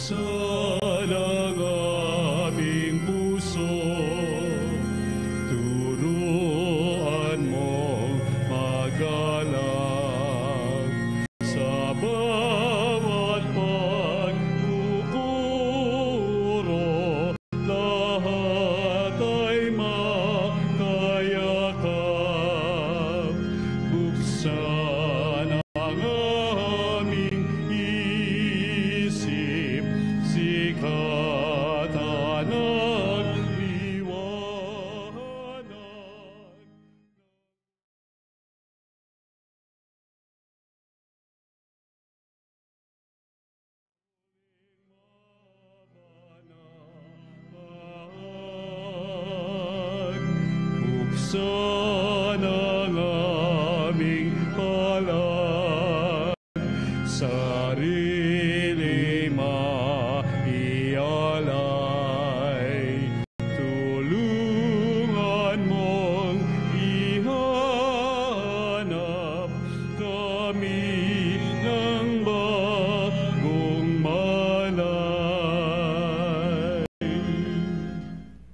Buksan ang aming puso, turuan mong magalang sa bawat pagkukuro, lahat ay makayakap. Buksan ang aming isip, sikatan ng liwanag. Buksan ang aming palag, sarili maialay. Tulungan mong ihanap kami ng bagong malay.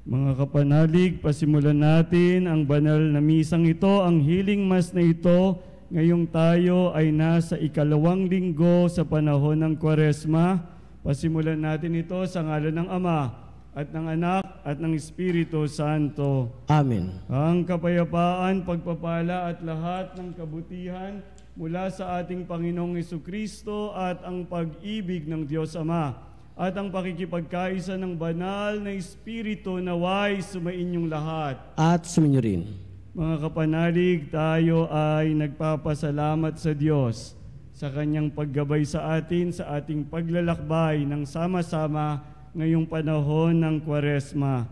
Mga kapanalig, pasimulan natin ang banal na misang ito, ang healing mass na ito. Ngayong tayo ay nasa ikalawang linggo sa panahon ng Kwaresma. Pasimulan natin ito sa ngalan ng Ama at ng Anak at ng Espiritu Santo. Amen. Ang kapayapaan, pagpapala at lahat ng kabutihan mula sa ating Panginoong Hesukristo at ang pag-ibig ng Diyos Ama at ang pakikipagkaisa ng banal na Espiritu naway sumainyong lahat. At suminyo rin. Mga kapanalig, tayo ay nagpapasalamat sa Diyos sa Kanyang paggabay sa atin sa ating paglalakbay ng sama-sama ngayong panahon ng Kwaresma.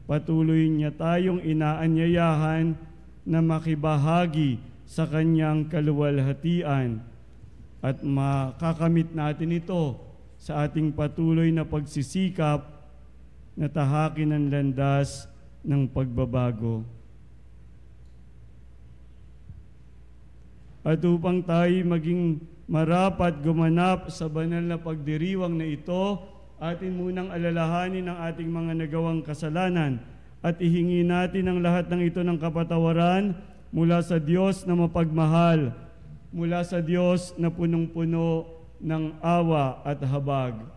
Patuloy niya tayong inaanyayahan na makibahagi sa Kanyang kaluwalhatian at makakamit natin ito sa ating patuloy na pagsisikap na tahakin ang landas ng pagbabago. At upang tayo maging marapat gumanap sa banal na pagdiriwang na ito, atin munang alalahanin ang ating mga nagawang kasalanan at ihingi natin ang lahat ng ito ng kapatawaran mula sa Diyos na mapagmahal, mula sa Diyos na punong-puno ng awa at habag.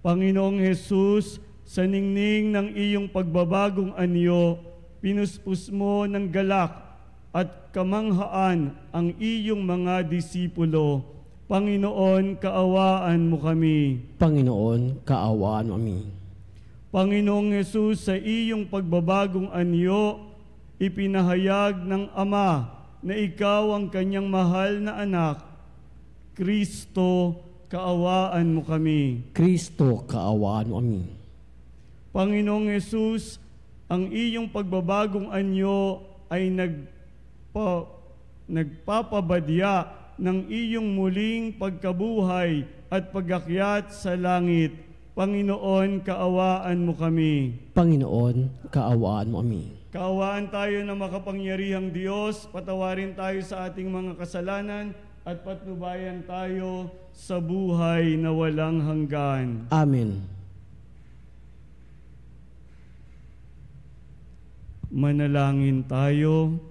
Panginoong Hesus, sa ningning ng iyong pagbabagong anyo, pinuspos mo ng galak at kamanghaan ang iyong mga disipulo. Panginoon, kaawaan mo kami. Panginoon, kaawaan mo kami. Panginoong Hesus, sa iyong pagbabagong anyo, ipinahayag ng Ama na ikaw ang kanyang mahal na anak. Kristo, kaawaan mo kami. Kristo, kaawaan mo kami. Panginoong Hesus, ang iyong pagbabagong anyo ay nagpapabadya ng iyong muling pagkabuhay at pag-akyat sa langit. Panginoon, kaawaan mo kami. Panginoon, kaawaan mo kami. Kaawaan tayo na makapangyarihang Diyos, patawarin tayo sa ating mga kasalanan at patnubayan tayo sa buhay na walang hanggan. Amen. Manalangin tayo.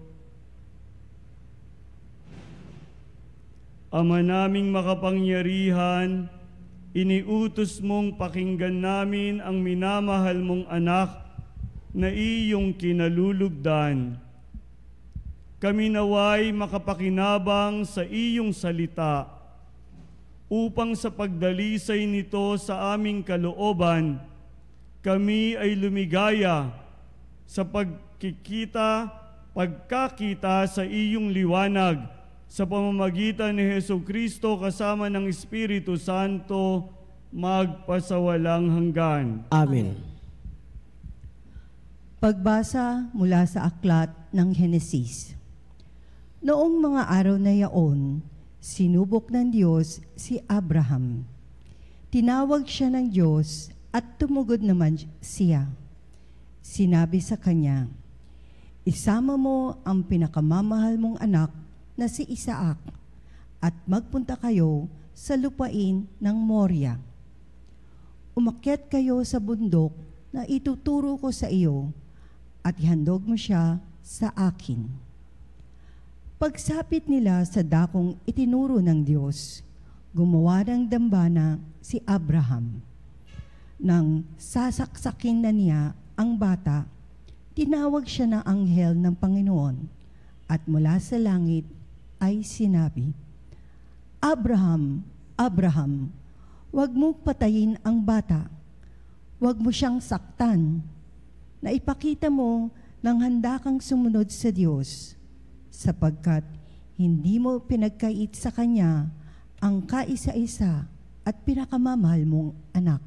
Ama naming makapangyarihan, iniutos mong pakinggan namin ang minamahal mong anak na iyong kinalulugdan. Kami naway makapakinabang sa iyong salita upang sa pagdalisay nito sa aming kalooban, kami ay lumigaya sa pagkakita sa iyong liwanag sa pamamagitan ni Hesukristo kasama ng Espiritu Santo magpasawalang hanggan. Amen. Pagbasa mula sa aklat ng Henesis. Noong mga araw na yaon, sinubok ng Diyos si Abraham. Tinawag siya ng Diyos at tumugod naman siya. Sinabi sa kanya, "Isama mo ang pinakamamahal mong anak na si Isaac, at magpunta kayo sa lupain ng Moria. Umakyat kayo sa bundok na ituturo ko sa iyo at ihandog mo siya sa akin. Pagsapit nila sa dakong itinuro ng Diyos, gumawa ng dambana si Abraham. Nang sasaksakin na niya ang bata, tinawag siya ng anghel ng Panginoon at mula sa langit ay sinabi, Abraham, Abraham, huwag mo patayin ang bata. Huwag mo siyang saktan. Naipakita mo nang handa kang sumunod sa Diyos, sapagkat hindi mo pinagkait sa Kanya ang kaisa-isa at pinakamamahal mong anak.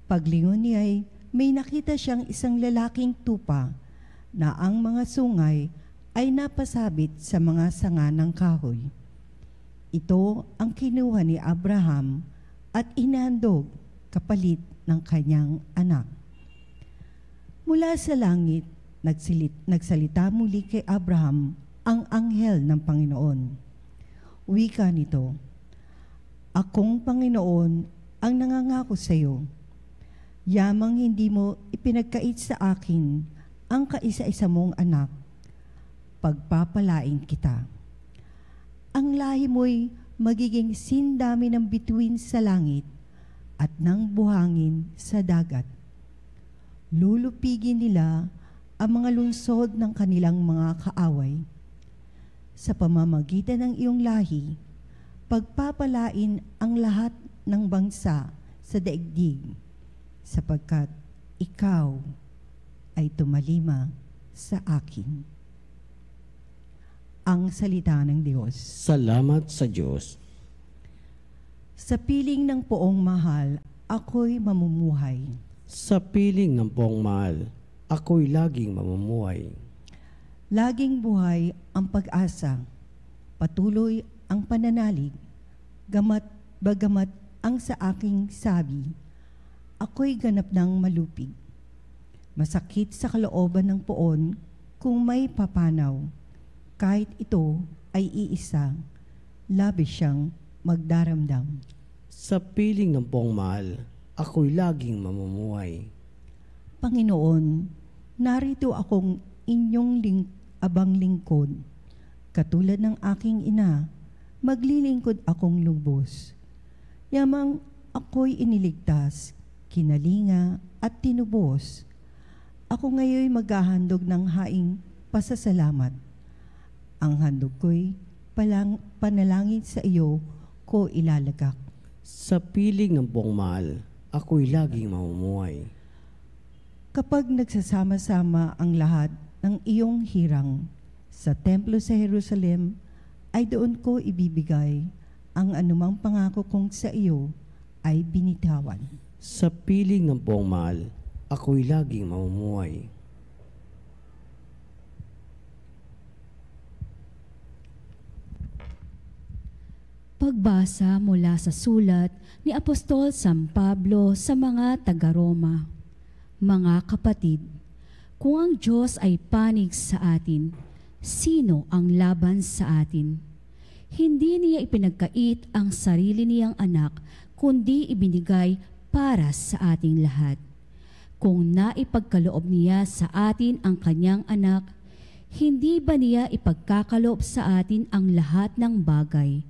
Paglingon niya ay may nakita siyang isang lalaking tupa na ang mga sungay ay napasabit sa mga sanga ng kahoy. Ito ang kinuha ni Abraham at inahandog kapalit ng kanyang anak. Mula sa langit, nagsalita muli kay Abraham ang anghel ng Panginoon. Wika nito, Akong Panginoon ang nangangako sa iyo, yamang hindi mo ipinagkait sa akin ang kaisa-isa mong anak, pagpapalain kita. Ang lahi mo'y magiging sindami ng bituin sa langit at ng buhangin sa dagat. Lulupigin nila ang mga lungsod ng kanilang mga kaaway. Sa pamamagitan ng iyong lahi, pagpapalain ang lahat ng bangsa sa daigdig, sapagkat ikaw ay tumalima sa akin. Ang salita ng Diyos. Salamat sa Diyos. Sa piling ng poong mahal, ako'y mamumuhay. Sa piling ng poong mahal, ako'y laging mamumuhay. Laging buhay ang pag-asa, patuloy ang pananalig, bagamat ang sa aking sabi, ako'y ganap ng malupig. Masakit sa kalooban ng poon kung may papanaw, kahit ito ay iisa, labis siyang magdaramdam. Sa piling ng poong mahal, ako'y laging mamumuhay. Panginoon, narito akong inyong abang lingkod. Katulad ng aking ina, maglilingkod akong lubos. Yamang ako'y iniligtas, kinalinga at tinubos. Ako ngayon maghahandog ng haing pasasalamat. Ang handog ko'y panalangin sa iyo ko ilalagak. Sa piling ng poong mahal, ako'y laging mamumuhay. Kapag nagsasama-sama ang lahat ng iyong hirang sa templo sa Jerusalem, ay doon ko ibibigay ang anumang pangako kong sa iyo ay binitawan. Sa piling ng poong mahal, ako'y laging mamumuhay. Pagbasa mula sa sulat ni Apostol San Pablo sa mga taga-Roma. Mga kapatid, kung ang Diyos ay panig sa atin, sino ang laban sa atin? Hindi niya ipinagkait ang sarili niyang anak, kundi ibinigay para sa ating lahat. Kung naipagkaloob niya sa atin ang kanyang anak, hindi ba niya ipagkakaloob sa atin ang lahat ng bagay,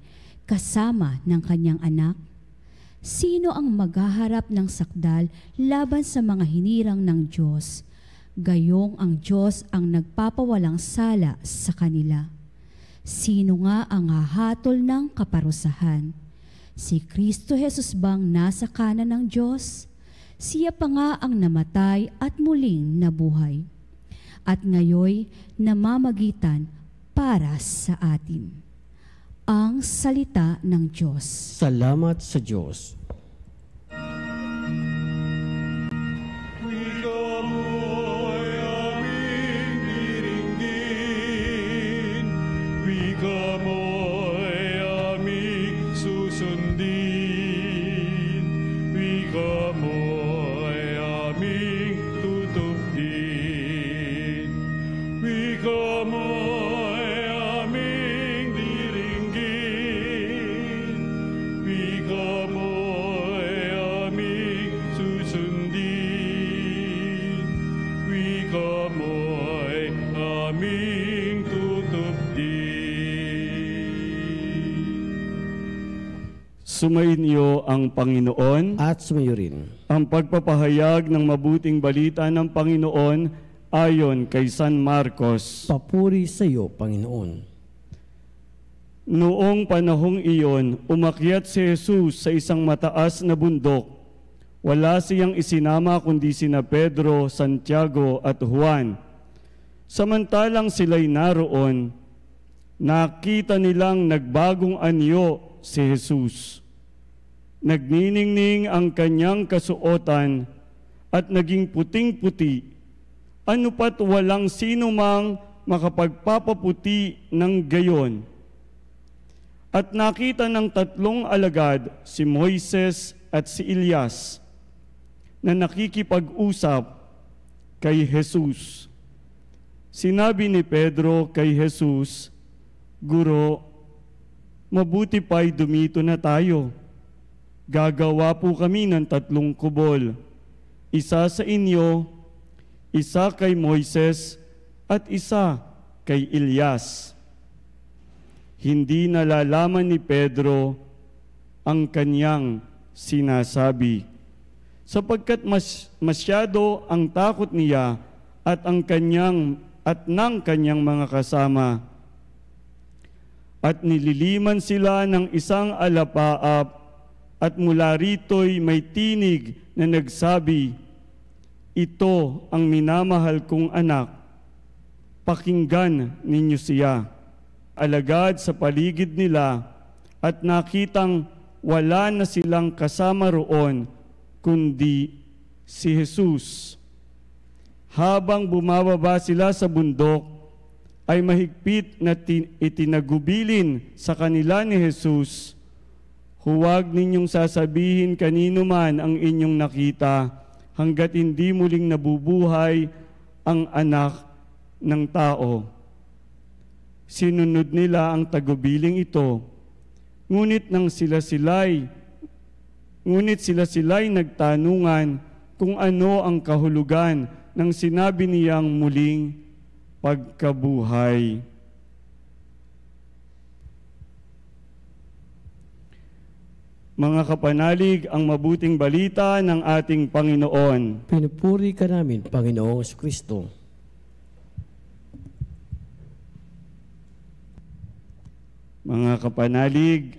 kasama ng kanyang anak? Sino ang maghaharap ng sakdal laban sa mga hinirang ng Diyos? Gayong ang Diyos ang nagpapawalang sala sa kanila. Sino nga ang hahatol ng kaparusahan? Si Kristo Jesus bang nasa kanan ng Diyos? Siya pa nga ang namatay at muling nabuhay, at ngayoy namamagitan para sa atin. Ang salita ng Diyos. Salamat sa Diyos. Wika mo'y aming diringgin, wika mo'y aming susundin, wika mo'y aming tutupin, wika mo'y aming diringgin. aming tutupdi. Sumainyo ang Panginoon. At sumayo rin. Ang pagpapahayag ng mabuting balita ng Panginoon ayon kay San Marcos. Papuri sa iyo, Panginoon. Noong panahong iyon, umakyat si Jesus sa isang mataas na bundok. Wala siyang isinama kundi sina Pedro, Santiago at Juan. Samantalang sila'y naroon, nakita nilang nagbagong anyo si Jesus. Nagniningning ang kanyang kasuotan at naging puting-puti. Ano pat walang sino mang makapagpapaputi ng gayon. At nakita ng tatlong alagad, si Moises at si Elias, na nakikipag-usap kay Jesus. Sinabi ni Pedro kay Jesus, "Guro, mabuti pa'y dumito na tayo. Gagawa po kami ng 3 kubol. Isa sa inyo, isa kay Moises, at isa kay Elias." Hindi nalalaman ni Pedro ang kanyang sinasabi, sapagkat masyado ang takot niya at ng kanyang mga kasama. At nililiman sila ng isang alapaap, at mula rito'y may tinig na nagsabi, "Ito ang minamahal kong anak, pakinggan ninyo siya." Alagad sa paligid nila at nakitang wala na silang kasama roon kundi si Jesus. Habang bumababa sila sa bundok, ay mahigpit na itinagubilin sa kanila ni Jesus, "Huwag ninyong sasabihin kanino man ang inyong nakita hanggat hindi muling nabubuhay ang anak ng tao." Sinunod nila ang tagubiling ito, ngunit sila-sila'y nagtanungan kung ano ang kahulugan ng sinabi niyang muling pagkabuhay. Mga kapanalig, ang mabuting balita ng ating Panginoon. Pinupuri ka namin, Panginoong Kristo. Mga kapanalig,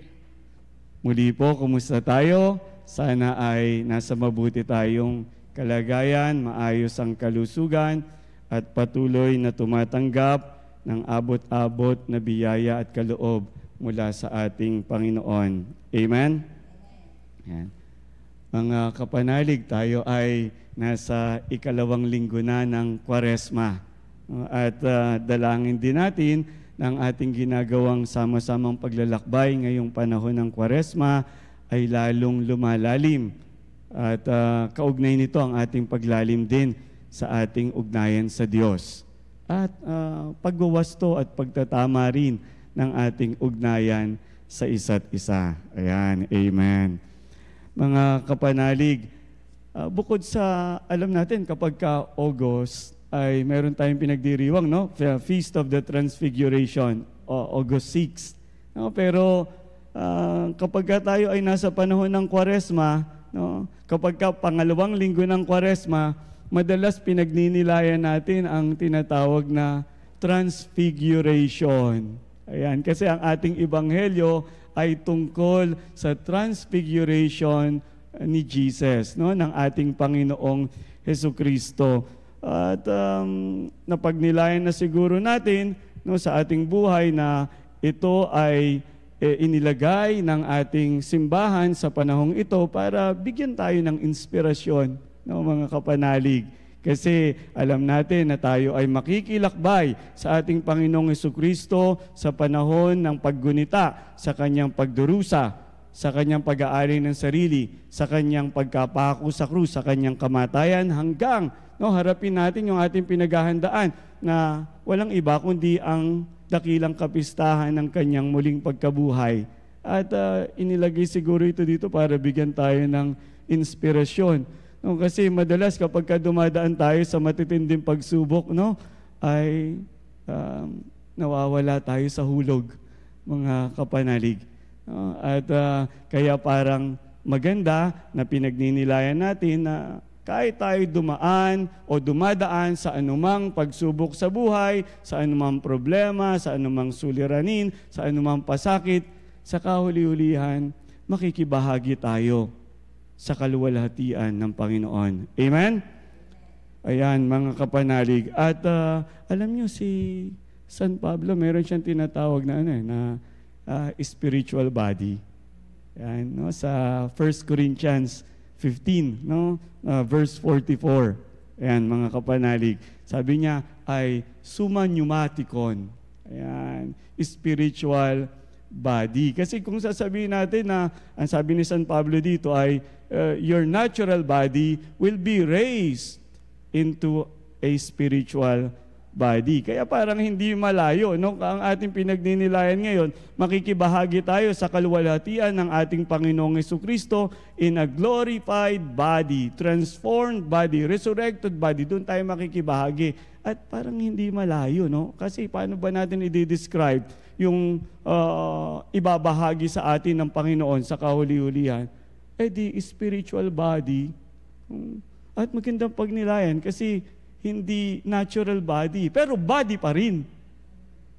muli po, kumusta tayo? Sana ay nasa mabuti tayong kalagayan, maayos ang kalusugan, at patuloy na tumatanggap ng abot-abot na biyaya at kaloob mula sa ating Panginoon. Amen? Yan. Mga kapanalig, tayo ay nasa 2nd linggo na ng Kwaresma. At dalangin din natin ng ating ginagawang sama-samang paglalakbay ngayong panahon ng Kwaresma ay lalong lumalalim. At kaugnay nito ang ating paglalim din sa ating ugnayan sa Diyos. At pagwawasto at pagtatama rin ng ating ugnayan sa isa't isa. Ayan, amen. Mga kapanalig, bukod sa, alam natin kapag ka August, ay meron tayong pinagdiriwang, no? Feast of the Transfiguration, August 6. No? Pero kapag tayo ay nasa panahon ng Kwaresma, no? Kapag pangalawang linggo ng Kwaresma, madalas pinagninilayan natin ang tinatawag na Transfiguration. Ayan, kasi ang ating ebanghelyo ay tungkol sa Transfiguration ni Jesus, no? Ng ating Panginoong Hesukristo. At napagnilayan na siguro natin, no, sa ating buhay na ito ay inilagay ng ating simbahan sa panahong ito para bigyan tayo ng inspirasyon, no, mga kapanalig. Kasi alam natin na tayo ay makikilakbay sa ating Panginoong Hesukristo sa panahon ng paggunita, sa kanyang pagdurusa, sa kanyang pag-aari ng sarili, sa kanyang pagkapako sa krus, sa kanyang kamatayan, hanggang harapin natin yung ating pinaghahandaan na walang iba kundi ang dakilang kapistahan ng kanyang muling pagkabuhay. At inilagay siguro ito dito para bigyan tayo ng inspirasyon. No, kasi madalas kapag dumadaan tayo sa matitinding pagsubok, no, ay nawawala tayo sa hulog, mga kapanalig. At kaya parang maganda na pinagninilayan natin na kahit tayo dumaan o dumadaan sa anumang pagsubok sa buhay, sa anumang problema, sa anumang suliranin, sa anumang pasakit, sa kahuli-hulihan, makikibahagi tayo sa kaluwalhatian ng Panginoon. Amen? Ayan, mga kapanalig. At alam nyo, si San Pablo, meron siyang tinatawag na, spiritual body. Ayan, no? Sa 1 Corinthians 15, no? Verse 44. Ayan, mga kapanalig. Sabi niya ay summa pneumaticon. Ayan, spiritual body. Kasi kung sasabihin natin na, ang sabi ni San Pablo dito ay, your natural body will be raised into a spiritual body. Kaya parang hindi malayo, no? Ang ating pinagninilayan ngayon, makikibahagi tayo sa kaluwalhatian ng ating Panginoong Jesucristo in a glorified body, transformed body, resurrected body. Doon tayo makikibahagi. At parang hindi malayo, no? Kasi paano ba natin i-describe yung ibabahagi sa atin ng Panginoon sa kahuli-hulihan? Di spiritual body. At magandang pagnilayan kasi hindi natural body, pero body pa rin.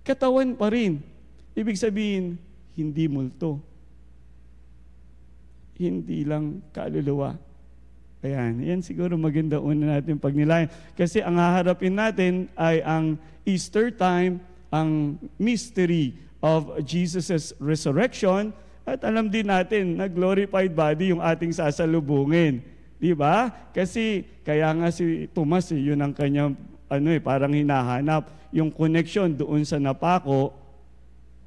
Katawan pa rin. Ibig sabihin, hindi multo. Hindi lang kaluluwa. Ayan, yan siguro maganda una natin pagnilayan. Kasi ang haharapin natin ay ang Easter time, ang mystery of Jesus' resurrection, at alam din natin na glorified body yung ating sasalubungin. Di ba? Kasi kaya nga si Tomas, yun ang kanyang parang hinahanap, yung connection doon sa napako,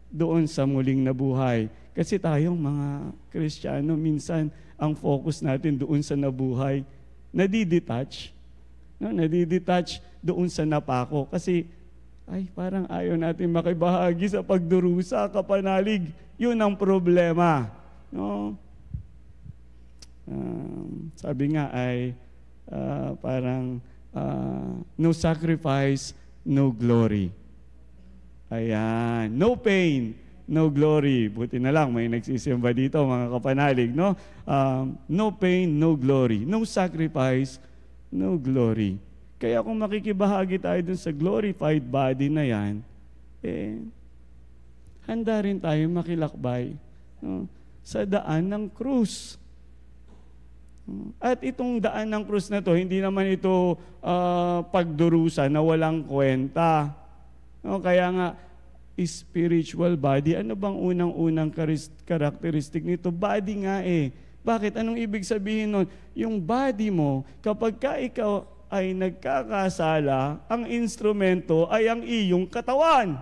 doon sa muling nabuhay. Kasi tayong mga Kristiyano, minsan ang focus natin doon sa nabuhay, nadidetach. No? Nadidetach doon sa napako. Kasi parang ayaw natin makibahagi sa pagdurusa, kapanalig. Yun ang problema. No? Sabi nga ay parang no sacrifice, no glory. Ayan. No pain, no glory. Buti na lang may nagsisimba dito, mga kapanalig, no? No pain, no glory. No sacrifice, no glory. Kaya kung makikibahagi tayo dun sa glorified body na yan, handa rin tayo makilakbay, no? Sa daan ng krus. At itong daan ng krus na to, hindi naman ito pagdurusa na walang kwenta. No, kaya nga, spiritual body. Ano bang unang-unang karakteristik nito? Body nga Bakit? Anong ibig sabihin nun? Yung body mo, kapag ikaw ay nagkakasala, ang instrumento ay ang iyong katawan.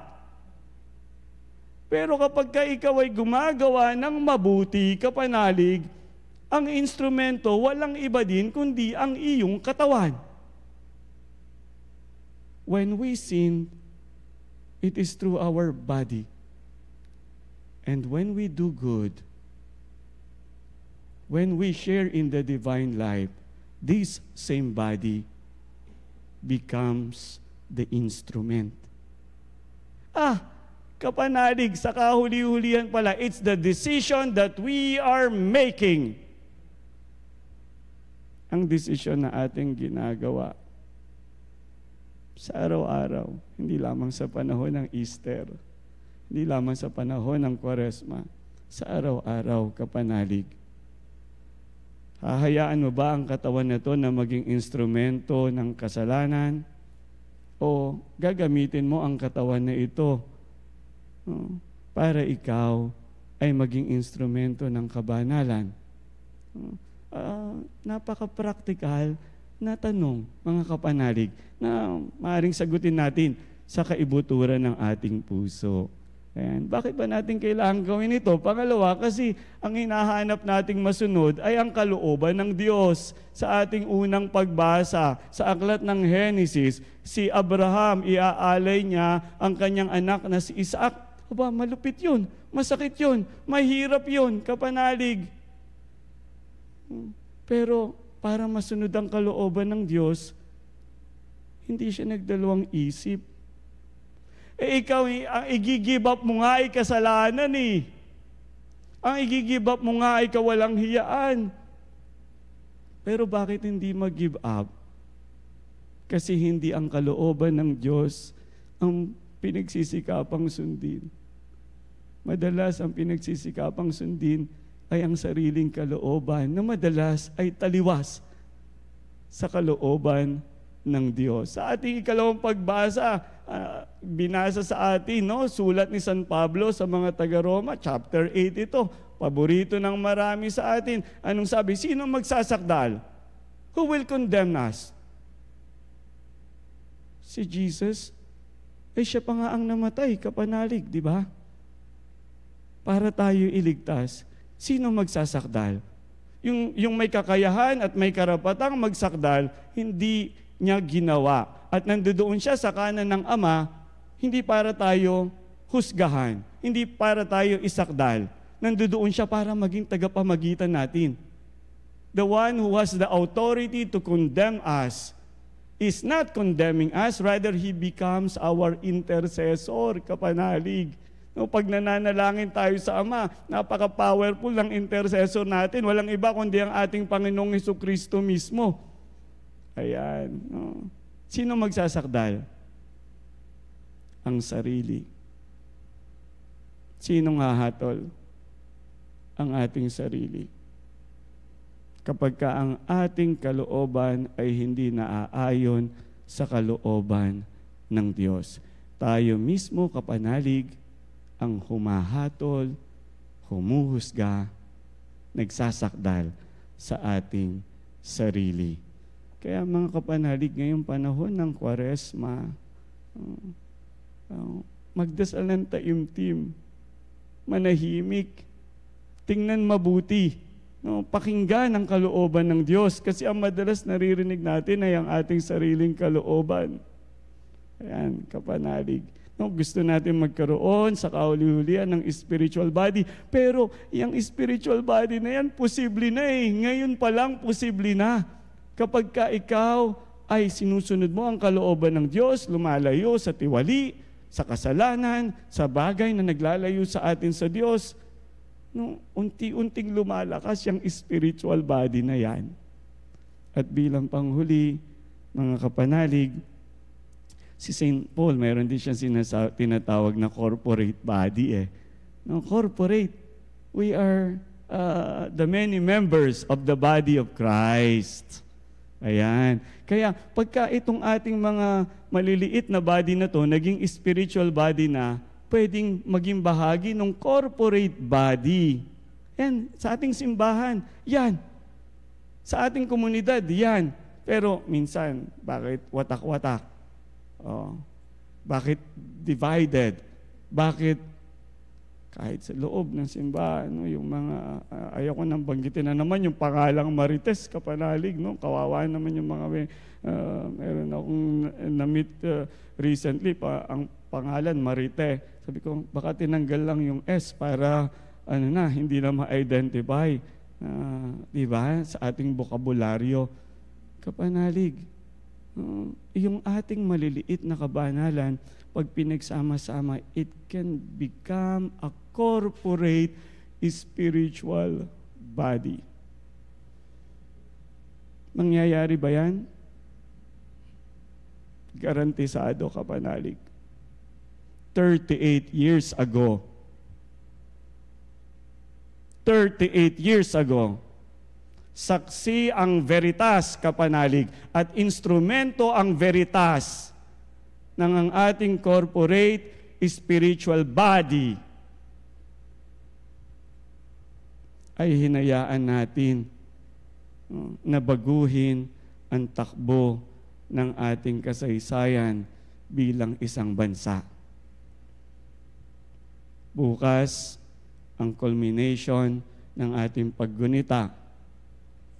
Pero kapag ikaw ay gumagawa ng mabuti, kapanalig, ang instrumento walang iba din kundi ang iyong katawan. When we sin, it is through our body. And when we do good, when we share in the divine life, this same body becomes the instrument. Kapanalig, sa kahuli-hulihan pala, it's the decision that we are making. Ang desisyon na ating ginagawa sa araw-araw, hindi lamang sa panahon ng Easter, hindi lamang sa panahon ng Kwaresma, sa araw-araw, kapanalig. Hahayaan mo ba ang katawan na ito na maging instrumento ng kasalanan? O gagamitin mo ang katawan na ito para ikaw ay maging instrumento ng kabanalan? Napaka-practical na tanong, mga kapanalig, na maaaring sagutin natin sa kaibuturan ng ating puso. Ayan. Bakit ba natin kailangan gawin ito? Pangalawa, kasi ang hinahanap nating masunod ay ang kalooban ng Diyos. Sa ating unang pagbasa sa aklat ng Henesis, si Abraham, iaalay niya ang kanyang anak na si Isaac. Malupit yun, masakit yun, mahirap yun, kapanalig. Pero para masunod ang kalooban ng Diyos, hindi siya nagdalawang isip. ikaw, ang i-give up mo nga ay kasalanan eh. Ang i-give up mo nga ay kawalang hiyaan. Pero bakit hindi mag-give up? Kasi hindi ang kalooban ng Diyos ang pinagsisikapang sundin. Madalas ang pinagsisikapang sundin ay ang sariling kalooban na madalas ay taliwas sa kalooban ng Diyos. Sa ating ikalawang pagbasa, binasa sa atin, no? Sulat ni San Pablo sa mga taga-Roma, chapter 8 ito. Paborito ng marami sa atin. Anong sabi? Sino magsasakdal? Who will condemn us? Si Jesus. Siya pa nga ang namatay, kapanalig, di ba? Para tayo iligtas. Sino magsasakdal? Yung may kakayahan at may karapatang magsakdal, hindi niya ginawa. At nandoon siya sa kanan ng Ama, hindi para tayo husgahan, hindi para tayo isakdal. Nandoon siya para maging tagapamagitan natin. The one who has the authority to condemn us is not condemning us, rather He becomes our intercessor, kapanalig. No, pag nananalangin tayo sa Ama, napaka-powerful ng intercessor natin. Walang iba kundi ang ating Panginoong Hesukristo mismo. Ayan. No. Sino magsasakdal? Ang sarili. Sinong hahatol? Ang ating sarili. Kapag ka ang ating kalooban ay hindi naaayon sa kalooban ng Diyos. Tayo mismo, kapanalig, ang humahatol, humuhusga, nagsasakdal sa ating sarili. Kaya mga kapanalig, ngayong panahon ng Kwaresma, magdasal ng taimtim, manahimik, tingnan mabuti, no? Pakinggan ang kalooban ng Diyos kasi ang madalas naririnig natin ay ang ating sariling kalooban. Ayan, kapanalig. No, gusto natin magkaroon sa kahuli-hulihan ng spiritual body. Pero yung spiritual body na yan, posible na eh. Ngayon pa lang, posible na. Kapag ka ikaw ay sinusunod mo ang kalooban ng Diyos, lumalayo sa tiwali, sa kasalanan, sa bagay na naglalayo sa atin sa Diyos, no, unti-unting lumalakas yung spiritual body na yan. At bilang panghuli, mga kapanalig, si St. Paul, mayroon din siya tinatawag na corporate body eh. No, corporate. We are the many members of the body of Christ. Ayan. Kaya pagka itong ating mga maliliit na body na to, naging spiritual body na, pwedeng maging bahagi ng corporate body. Yan, sa ating simbahan, yan. Sa ating komunidad, yan. Pero minsan, bakit watak-watak? Oh, bakit divided? Bakit kahit sa loob ng simbahan, no, yung mga, ayaw ko nang banggitin na naman yung pangalang Marites, kapanalig, no? Kawawa naman yung mga, meron akong na-meet recently, ang pangalan Marite. Sabi ko, baka tinanggal lang yung S para, hindi na ma-identify, di ba, sa ating bokabularyo. Kapanalig. Yung ating maliliit na kabanalan, pag pinagsama-sama, it can become a corporate spiritual body. Mangyayari ba yan? Garantisado, kapanalig. 38 years ago, 38 years ago, saksi ang Veritas, kapanalig, at instrumento ang Veritas ng ang ating corporate spiritual body ay hinayaan natin na baguhin ang takbo ng ating kasaysayan bilang isang bansa. Bukas, ang culmination ng ating paggunita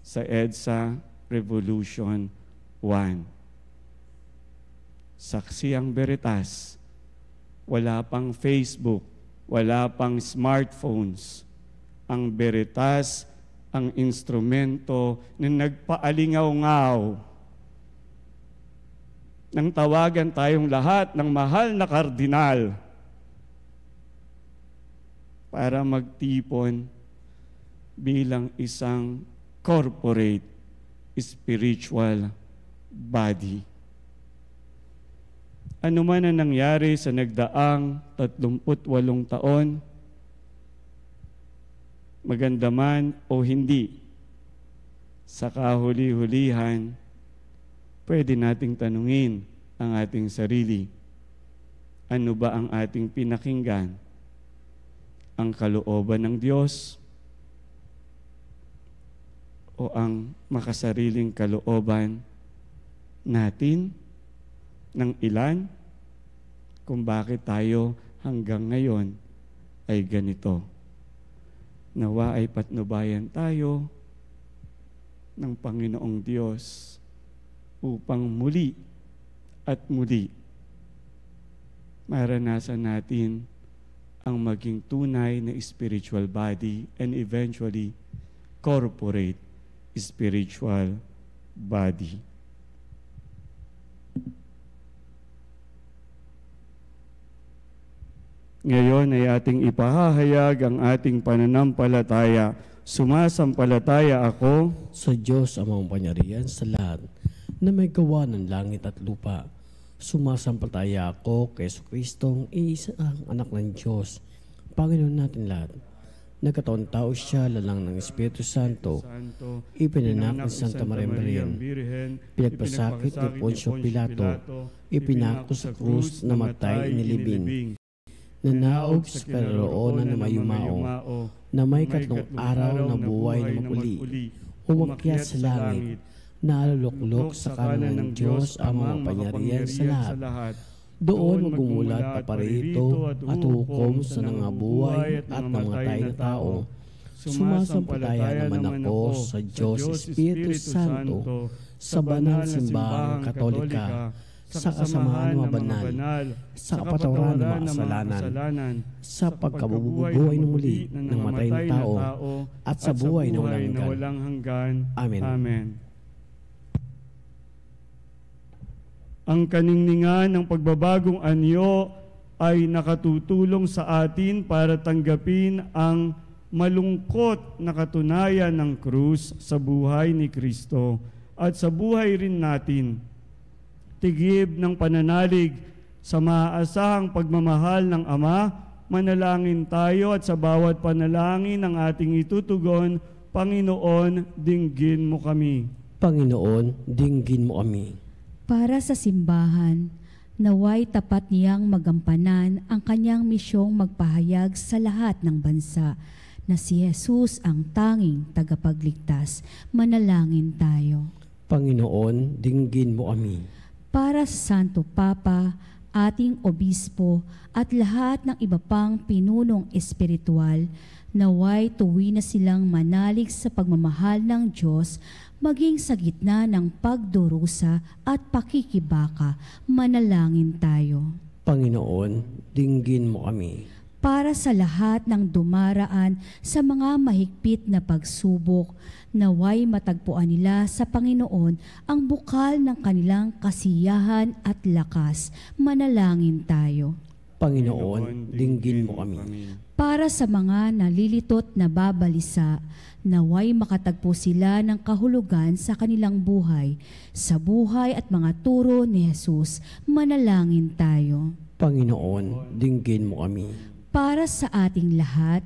sa EDSA Revolution 1. Saksi ang Veritas. Wala pang Facebook, wala pang smartphones. Ang Veritas ang instrumento na nagpaalingaw-ngaw nang tawagan tayong lahat ng mahal na kardinal para magtipon bilang isang corporate spiritual body. Ano man ang nangyari sa nagdaang 38 taon, maganda man o hindi, sa kahuli-hulihan, pwede nating tanungin ang ating sarili. Ano ba ang ating pinakinggan? Ang kalooban ng Diyos o ang makasariling kalooban natin ng ilan kung bakit tayo hanggang ngayon ay ganito? Nawa ay patnubayan tayo ng Panginoong Diyos upang muli at muli maranasan natin ang maging tunay na spiritual body and eventually corporate spiritual body. Ngayon ay ating ipahahayag ang ating pananampalataya. Sumasampalataya ako Sa Diyos amang pangyarihan sa lahat na may gawa ng langit at lupa. Sumasampalataya ako kay Kristong iisang anak ng Diyos, Panginoon natin lahat. Nagkataon tao siya lalang ng Espiritu Santo, ipinanak ng Santa Maria Birhen, pinagpasakit ni Poncio Pilato, ipinako sa krus, namatay, inilibing, nanaog sa karoroonan na mayumao, na may 3 araw na buhay na mapuli, umakyat sa langit, naaluluklok sa kanan ng Diyos ang mga pangyarihan sa lahat. Doon magumulat paparito at hukom sa nangabuhay at namatay na tao. Sumasampalataya naman ako sa Diyos Espiritu Santo, sa banal simbahang Katolika, sa kasamahan ng mga banal, sa kapatawaran ng mga kasalanan, sa pagkabubuhay ng muli ng matay na tao, at sa buhay na walang hanggan. Amen. Amen. Ang kaningningan ng pagbabagong anyo ay nakatutulong sa atin para tanggapin ang malungkot na katunayan ng krus sa buhay ni Kristo at sa buhay rin natin. Tigib ng pananalig sa maaasahang pagmamahal ng Ama, manalangin tayo at sa bawat panalangin ng ating itutugon, Panginoon, dinggin mo kami. Panginoon, dinggin mo kami. Para sa simbahan, naway tapat niyang magampanan ang kanyang misyong magpahayag sa lahat ng bansa na si Jesus ang tanging tagapagligtas. Manalangin tayo. Panginoon, dinggin mo kami. Para sa Santo Papa, ating obispo at lahat ng iba pang pinunong espiritual, naway tuwi na silang manalig sa pagmamahal ng Diyos, maging sa gitna ng pagdurusa at pakikibaka. Manalangin tayo. Panginoon, dinggin mo kami. Para sa lahat ng dumaraan sa mga mahigpit na pagsubok, naway matagpuan nila sa Panginoon ang bukal ng kanilang kasiyahan at lakas. Manalangin tayo. Panginoon, dinggin mo kami. Para sa mga nalilitot na babalisa, naway makatagpo sila ng kahulugan sa kanilang buhay, sa buhay at mga turo ni Jesus. Manalangin tayo. Panginoon, dinggin mo kami. Para sa ating lahat,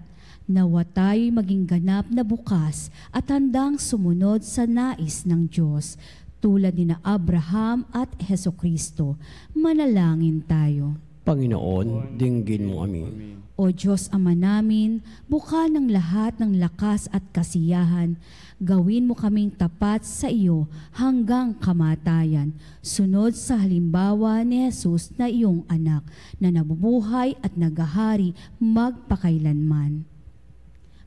nawa tayo'y maging ganap na bukas at handang sumunod sa nais ng Diyos, tulad ni na Abraham at Hesukristo. Manalangin tayo. Panginoon, dinggin mo kami. O Diyos Ama namin, bukal ng lahat ng lakas at kasiyahan, gawin mo kaming tapat sa iyo hanggang kamatayan, sunod sa halimbawa ni Jesus na iyong anak, na nabubuhay at nagahari magpakailanman.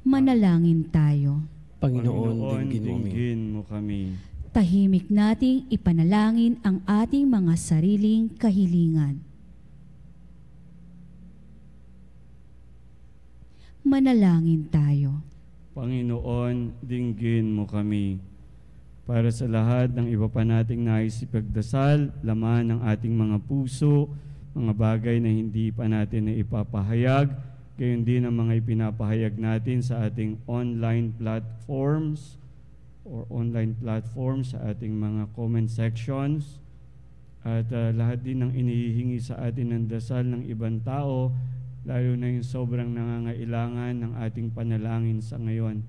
Manalangin tayo. Panginoon, dinggin mo kami. dinggin mo kami. Tahimik nating ipanalangin ang ating mga sariling kahilingan. Manalangin tayo. Panginoon, dinggin mo kami. para sa lahat ng iba pa nating nais ipagdasal, laman ng ating mga puso, mga bagay na hindi pa natin na ipapahayag, gayon din ang mga ipinapahayag natin sa ating online platforms sa ating mga comment sections, at lahat din ng inihihingi sa atin ng dasal ng ibang tao, lalo na yung sobrang nangangailangan ng ating panalangin sa ngayon.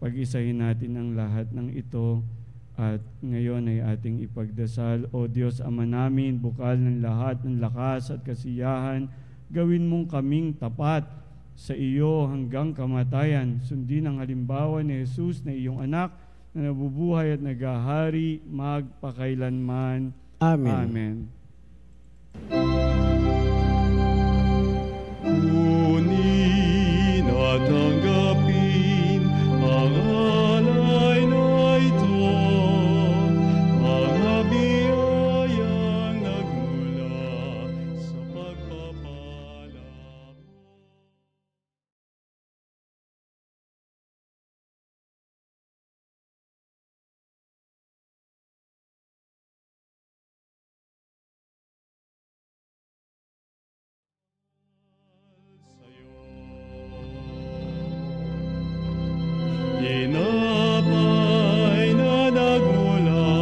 Pag-isahin natin ang lahat ng ito at ngayon ay ating ipagdasal. O Diyos, Ama namin, bukal ng lahat ng lakas at kasiyahan, gawin mong kaming tapat sa iyo hanggang kamatayan. Sundin ang halimbawa ni Jesus na iyong anak na nabubuhay at naghahari magpakailanman. Amen. Amen. Kunin at tanggapin ang alay na ito, mga biyayang nagmula sa pagpapala mo. Tinapay na nagmula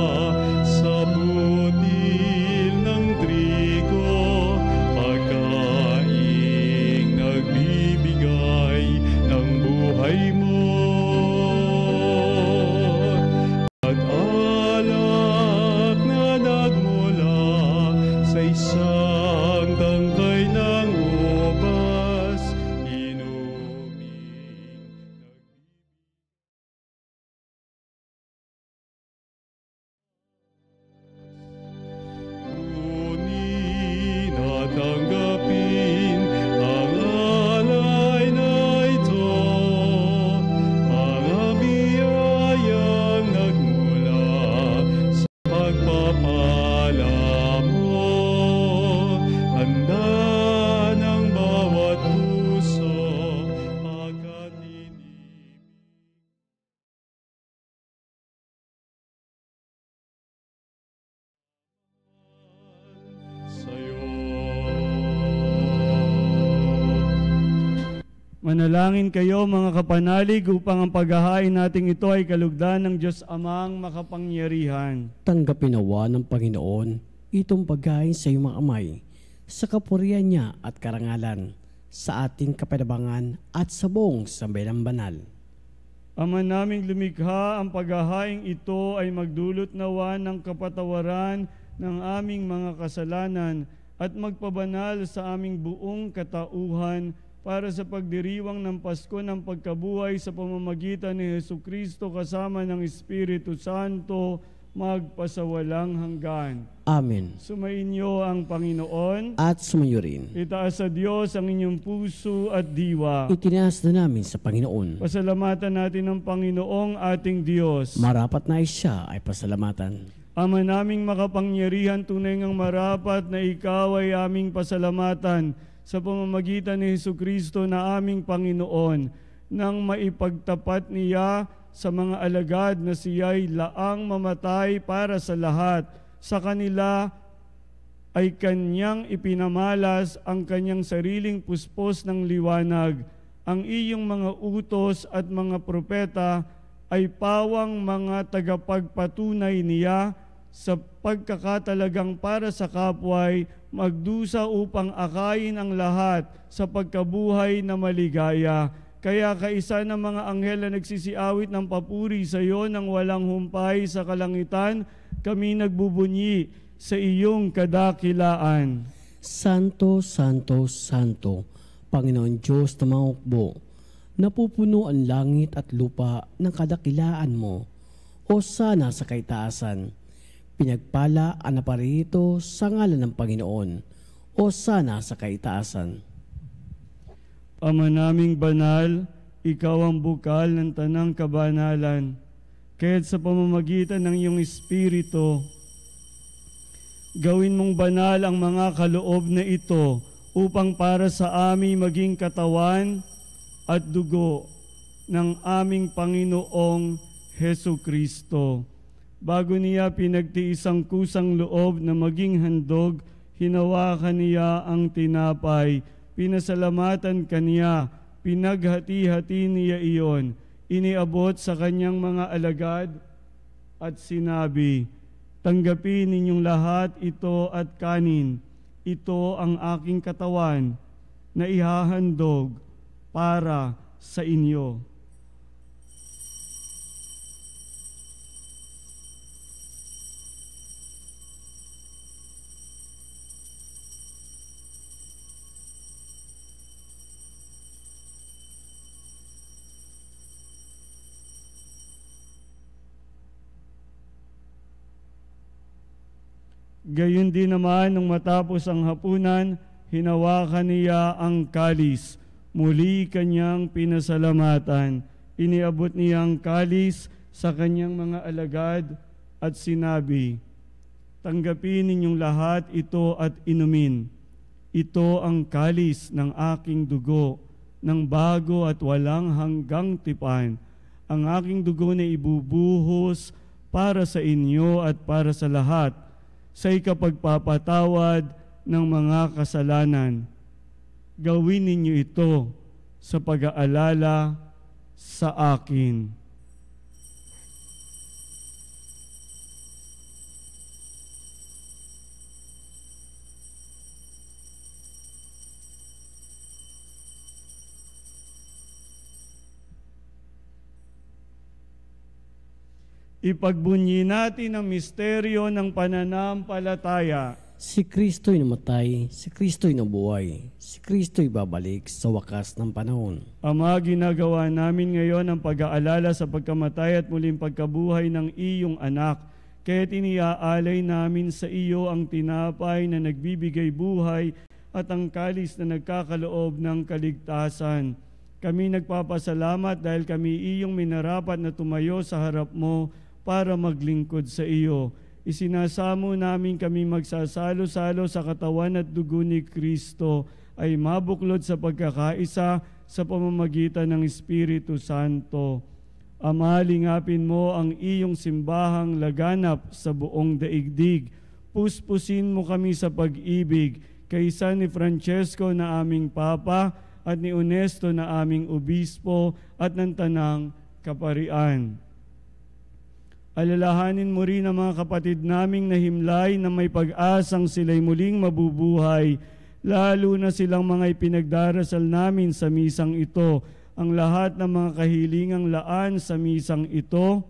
sa butil ng trigo, pagkaing nagbibigay ng buhay mo, at alak na nagmula sa isang tangkay ng ubas, kunin at tanggapin ang alay na ito, mga biyayang nagmula sa pagpapala mo. Handa ng bawat puso pagkatinibig. Manalangin kayo mga kapanalig upang ang paghahain nating ito ay kalugdan ng Diyos Amang makapangyarihan. Tanggapin nawa ng Panginoon itong pagkain sa iyong mga amay, sa kapurihan niya at karangalan, sa ating kapanabangan at sa buong sambayanang banal. Ama naming lumikha, ang paghahaing ito ay magdulot nawa ng kapatawaran ng aming mga kasalanan at magpabanal sa aming buong katauhan para sa pagdiriwang ng Pasko ng pagkabuhay sa pamamagitan ni Jesucristo kasama ng Espiritu Santo magpasawalang hanggan. Amen. Sumainyo ang Panginoon. At sumayo rin. Itaas sa Diyos ang inyong puso at diwa. Itinaas na namin sa Panginoon. Pasalamatan natin ang Panginoong ating Diyos. Marapat na siya ay pasalamatan. Ama naming makapangyarihan, tunay ngang marapat na ikaw ay aming pasalamatan sa pamamagitan ni Jesucristo na aming Panginoon, nang maipagtapat niya sa mga alagad na siya'y laang mamatay para sa lahat. Sa kanila ay kanyang ipinamalas ang kanyang sariling puspos ng liwanag. Ang iyong mga utos at mga propeta ay pawang mga tagapagpatunay niya sa pagkakatalagang para sa kapway, magdusa upang akayin ang lahat sa pagkabuhay na maligaya. Kaya kaisa ng mga anghel na nagsisiawit ng papuri sa iyo nang walang humpay sa kalangitan, kami nagbubunyi sa iyong kadakilaan. Santo, Santo, Santo, Panginoon Diyos na mga hukbo, napupuno ang langit at lupa ng kadakilaan mo. O sana sa kaitaasan, pinagpala ang naparito sa ngalan ng Panginoon. O sana sa kaitaasan. Ama naming banal, ikaw ang bukal ng tanang kabanalan. Kaya't sa pamamagitan ng iyong Espiritu, gawin mong banal ang mga kaloob na ito upang para sa amin maging katawan at dugo ng aming Panginoong Hesu Kristo. Bago niya pinagtiis ang kusang loob na maging handog, hinawakan niya ang tinapay, pinasalamatan kaniya, pinaghati-hati niya iyon, iniabot sa kanyang mga alagad at sinabi, "Tanggapin ninyong lahat ito at kanin. Ito ang aking katawan na ihahandog para sa inyo." Gayon din naman nung matapos ang hapunan, hinawakan niya ang kalis. Muli kanyang pinasalamatan. Iniabot niya ang kalis sa kanyang mga alagad at sinabi, "Tanggapin ninyong lahat ito at inumin. Ito ang kalis ng aking dugo, ng bago at walang hanggang tipan. Ang aking dugo na ibubuhos para sa inyo at para sa lahat, sa ikapagpapatawad ng mga kasalanan. Gawin ninyo ito sa pag-aalala sa akin." Ipagbunyi natin ang misteryo ng pananampalataya. Si Kristo'y namatay, si Kristo'y nabuhay, si Kristo'y babalik sa wakas ng panahon. Ama, ginagawa namin ngayon ang pag-aalala sa pagkamatay at muling pagkabuhay ng iyong anak. Kaya't iniaalay namin sa iyo ang tinapay na nagbibigay buhay at ang kalis na nagkakaloob ng kaligtasan. Kami nagpapasalamat dahil kami iyong minarapat na tumayo sa harap mo para maglingkod sa iyo. Isinasamo namin kami magsasalo-salo sa katawan at dugo ni Kristo ay mabuklod sa pagkakaisa sa pamamagitan ng Espiritu Santo. Ama, lingapin mo ang iyong simbahang laganap sa buong daigdig. Puspusin mo kami sa pag-ibig, kaysa ni Francesco na aming Papa at ni Onesto na aming Obispo at ng Tanang Kaparian. Alalahanin mo rin ang mga kapatid naming nahimlay na may pag-asang sila'y muling mabubuhay, lalo na silang mga ipinagdarasal namin sa misang ito. Ang lahat ng mga kahilingang laan sa misang ito,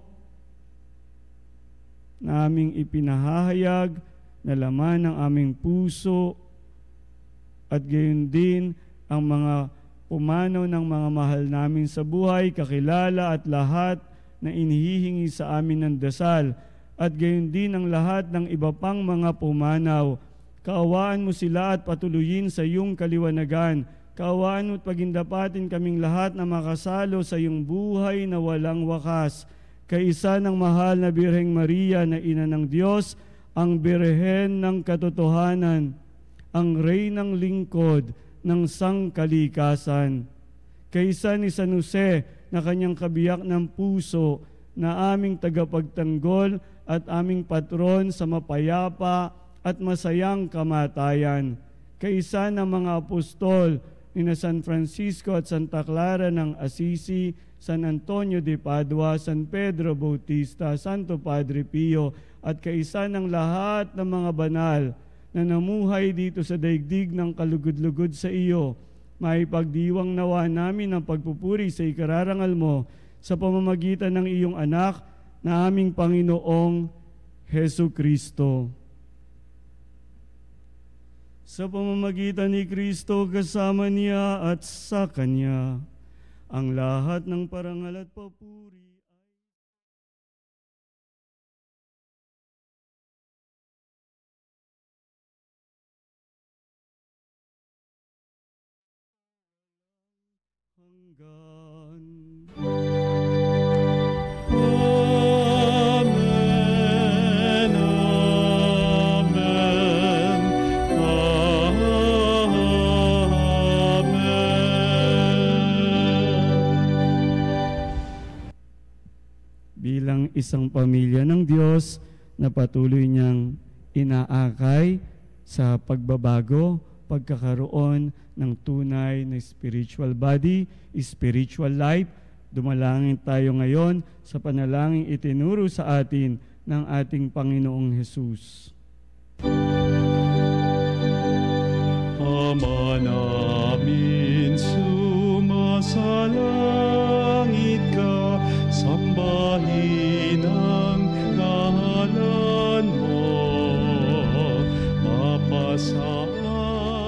naming ipinahahayag na laman ng aming puso, at gayon din ang mga pumanaw ng mga mahal namin sa buhay, kakilala at lahat na inihihingi sa amin ng dasal, at gayon din ang lahat ng iba pang mga pumanaw. Kaawaan mo sila at patuloyin sa iyong kaliwanagan. Kaawaan mo at pagindapatin kaming lahat na makasalo sa iyong buhay na walang wakas. Kaisa ng mahal na Birheng Maria na Ina ng Diyos, ang Birhen ng Katotohanan, ang Reynang Lingkod ng Sangkalikasan. Kaisa ni San Jose na kanyang kabiyak ng puso, na aming tagapagtanggol at aming patron sa mapayapa at masayang kamatayan. Kaisa ng mga apostol ni San Francisco at Santa Clara ng Assisi, San Antonio de Padua, San Pedro Bautista, Santo Padre Pio, at kaisa ng lahat ng mga banal na namuhay dito sa daigdig ng kalugod-lugod sa iyo, maipagdiwang nawa namin ang pagpupuri sa ikararangal mo sa pamamagitan ng iyong anak na aming Panginoong Hesu Kristo. Sa pamamagitan ni Kristo, kasama niya at sa Kanya, ang lahat ng parangal at papuri hanggan. Amen, amen, amen. isang pamilya ng Diyos na patuloy niyang inaakay sa pagbabago, pagkakaroon ng tunay na spiritual body, spiritual life. Dumalangin tayo ngayon sa panalangin itinuro sa atin ng ating Panginoong Hesus. Ama namin, sumasalangit ka, sambahin ang ngalan mo, mapasa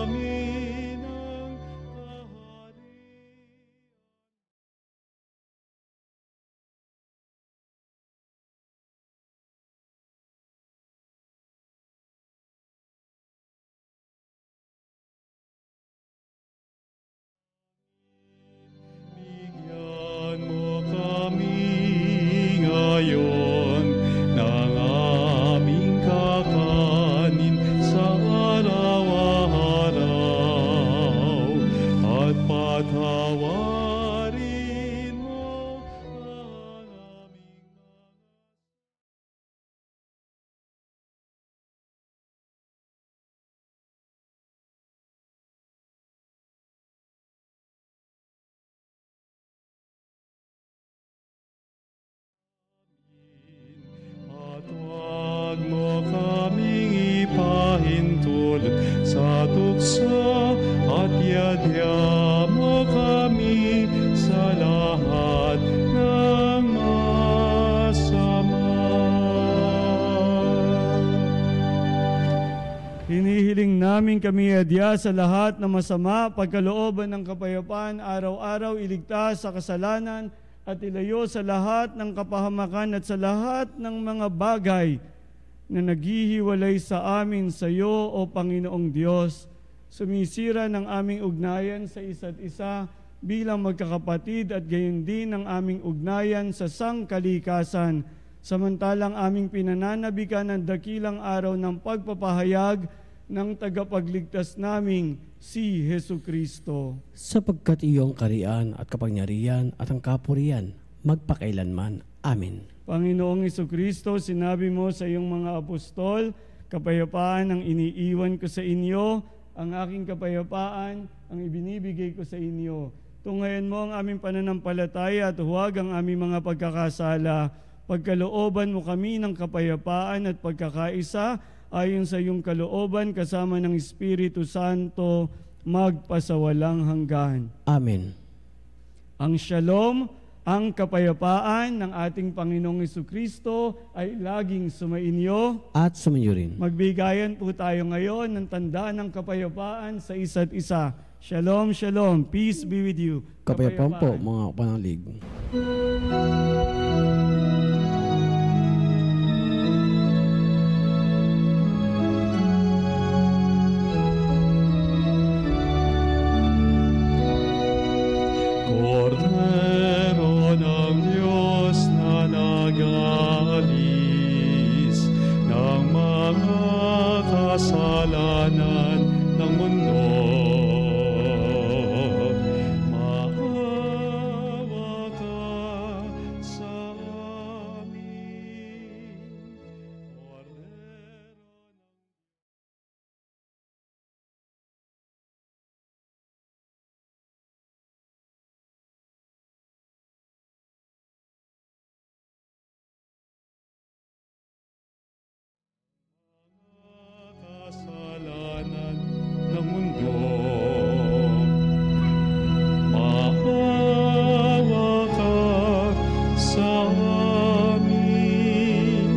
amin ang kaharian. Bigyan mo kami ngayon ng aming kakanin sa araw-araw at patawarin mo ang aming at huwag mo kaming ipahintulot sa tukso at yadya mo kami sa lahat ng masama. Hinihiling namin kami adya sa lahat na masama, pagkalooban ng kapayapaan, araw-araw iligtas sa kasalanan at ilayo sa lahat ng kapahamakan at sa lahat ng mga bagay na naghihiwalay sa amin sa iyo, O Panginoong Diyos. Sumisira ng aming ugnayan sa isa't isa bilang magkakapatid at gayon din ang aming ugnayan sa sangkalikasan, samantalang aming pinananabikan ang dakilang araw ng pagpapahayag ng tagapagligtas naming si Hesukristo. Sapagkat iyong kariyan at kapangyarihan at ang kapurihan magpakailanman. Amen. Panginoong Hesukristo, sinabi mo sa iyong mga apostol, kapayapaan ang iniiwan ko sa inyo, ang aking kapayapaan ang ibinibigay ko sa inyo. Tunghayan mo ang aming pananampalataya at huwag ang aming mga pagkakasala. Pagkalooban mo kami ng kapayapaan at pagkakaisa ayon sa iyong kalooban kasama ng Espiritu Santo magpasawalang hanggan. Amen. Ang shalom, ang kapayapaan ng ating Panginoong Hesukristo ay laging sumainyo. At sumainyo rin. Magbigayan po tayo ngayon ng tanda ng kapayapaan sa isa't isa. Shalom, shalom. Peace be with you. Kapayapaan po mga panalig. Kordero ng Diyos na nag-aalis ng mga kasalanan ng mundo, maawa ka sa amin. Kordero kasalanan ng mundo, maawa ka sa amin.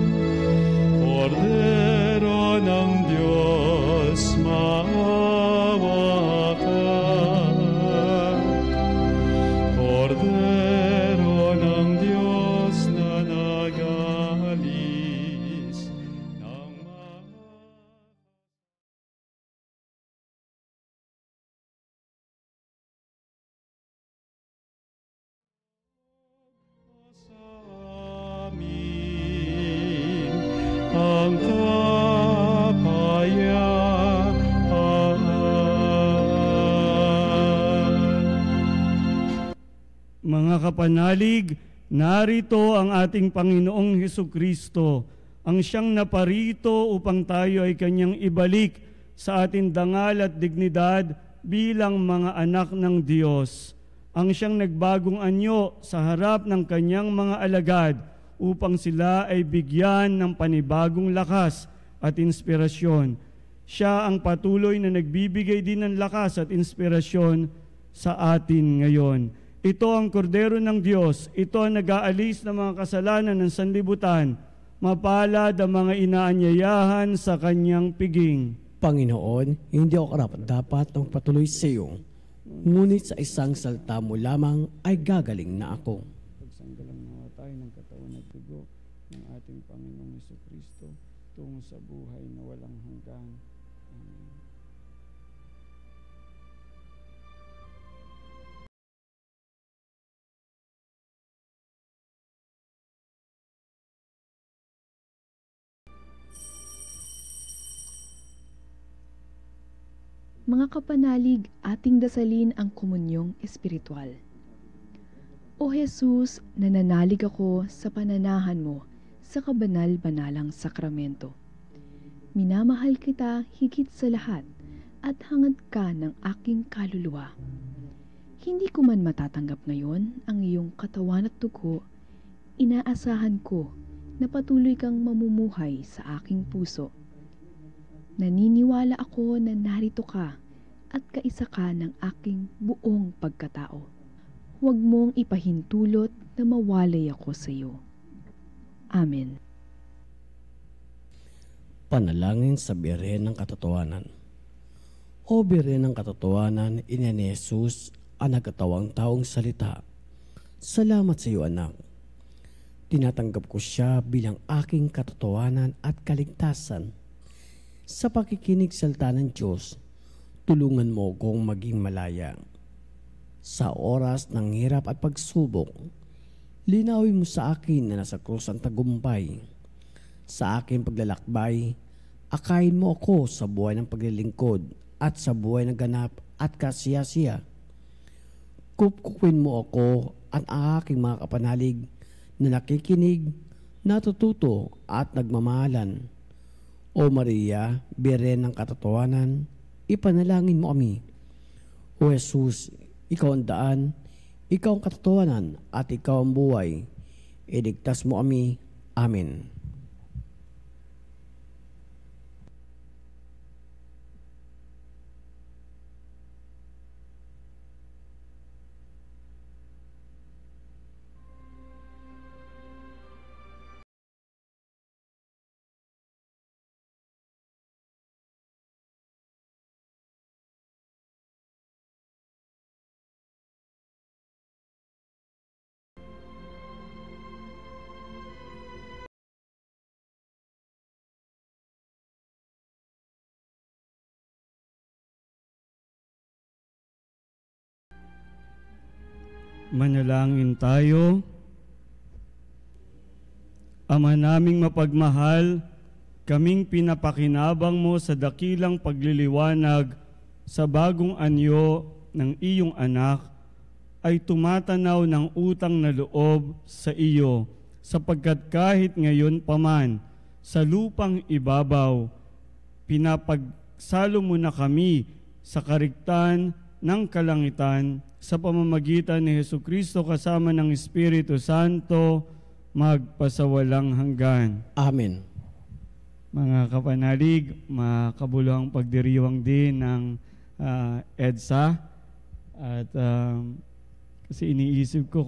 Kordero ng Diyos, maawa ka. Kordero ng Diyos na nag-aalis ng mga sa amin ang kapayapaan. Mga kapanalig, narito ang ating Panginoong Hesukristo, ang siyang naparito upang tayo ay kanyang ibalik sa ating dangal at dignidad bilang mga anak ng Diyos. Ang siyang nagbagong anyo sa harap ng kanyang mga alagad upang sila ay bigyan ng panibagong lakas at inspirasyon. Siya ang patuloy na nagbibigay din ng lakas at inspirasyon sa atin ngayon. Ito ang kordero ng Diyos. Ito ang nag-aalis ng mga kasalanan ng sanlibutan. Mapalad ang mga inaanyayahan sa kanyang piging. Panginoon, hindi ako karapat-dapat na magpatuloy sa iyo. Ngunit sa isang salita mo lamang ay gagaling na ako. Pagsanggalang nawa tayo ng katawan at dugo ng ating Panginoong Hesukristo tungo sa buhay na walang hanggan. Amen. Mga kapanalig, ating dasalin ang komunyong espiritual. O Jesus, nananalig ako sa pananahan mo sa kabanal-banalang sakramento. Minamahal kita higit sa lahat at hangad ka ng aking kaluluwa. Hindi ko man matatanggap ngayon ang iyong katawan at dugo, inaasahan ko na patuloy kang mamumuhay sa aking puso. Naniniwala ako na narito ka at kaisa ka ng aking buong pagkatao. Huwag mong ipahintulot na mawalay ako sa iyo. Amen. Panalangin sa Birhen ng Katotohanan. O Birhen ng Katotohanan, ina ni Jesus, ang nagkatawang taong salita. Salamat sa iyo, anak. Tinatanggap ko siya bilang aking katotohanan at kaligtasan. Sa pakikinig salita ng Diyos, tulungan mo kong maging malaya. Sa oras ng hirap at pagsubok, linawin mo sa akin na nasa krus ang tagumpay. Sa aking paglalakbay, akayin mo ako sa buhay ng paglilingkod at sa buhay ng ganap at kasiyasiya. Kupkukin mo ako at ang aking mga kapanalig na nakikinig, natututo at nagmamahalan. O Maria, Birhen ng Katotohanan, ipanalangin mo kami. O Jesus, ikaw ang daan, ikaw ang katotohanan, at ikaw ang buhay. Iligtas mo kami. Amen. Manalangin tayo. Ama naming mapagmahal, kaming pinapakinabang mo sa dakilang pagliliwanag sa bagong anyo ng iyong anak, ay tumatanaw ng utang na loob sa iyo, sapagkat kahit ngayon paman sa lupang ibabaw, pinapagsalo mo na kami sa kariktan ng kalangitan sa pamamagitan ni Hesukristo kasama ng Espiritu Santo, magpasawalang hanggan. Amen. Mga kapanalig, makabuluhang pagdiriwang din ng EDSA. At kasi iniisip ko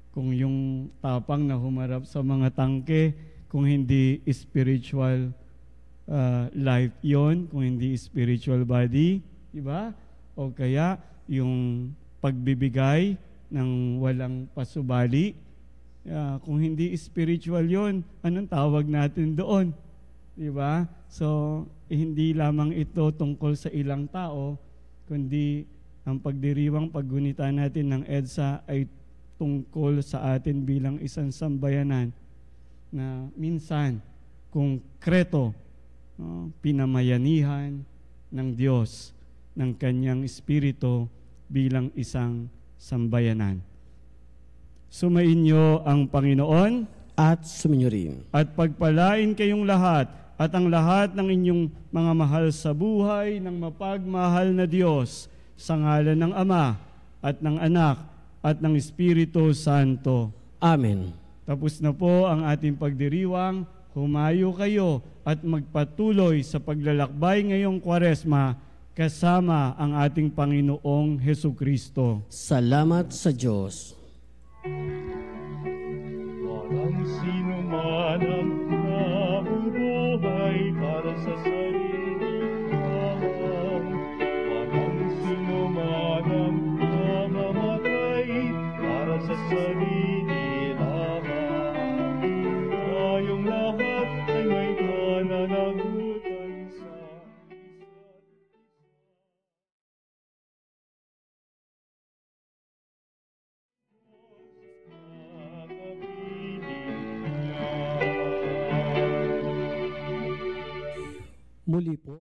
kung yung tapang na humarap sa mga tangke, kung hindi spiritual life yon, kung hindi spiritual body, diba? O kaya yung pagbibigay ng walang pasubali, kung hindi spiritual yon, anong tawag natin doon? Diba? So, hindi lamang ito tungkol sa ilang tao, kundi ang pagdiriwang paggunita natin ng EDSA ay tungkol sa atin bilang isang sambayanan na minsan konkreto, pinamayanihan ng Diyos ng kanyang Espiritu bilang isang sambayanan. Sumainyo ang Panginoon At suminyo rin. at pagpalain kayong lahat at ang lahat ng inyong mga mahal sa buhay ng mapagmahal na Diyos sa ngalan ng Ama at ng Anak at ng Espiritu Santo. Amen. Tapos na po ang ating pagdiriwang. Humayo kayo at magpatuloy sa paglalakbay ngayong Kwaresma kasama ang ating Panginoong Hesukristo. Salamat sa Diyos. Walang sino man ang nabubuhay para sa sarili lamang. Walang sino man ang namamatay para sa sarili lamang. Tayong lahat ay may pananagutan sa Muli po.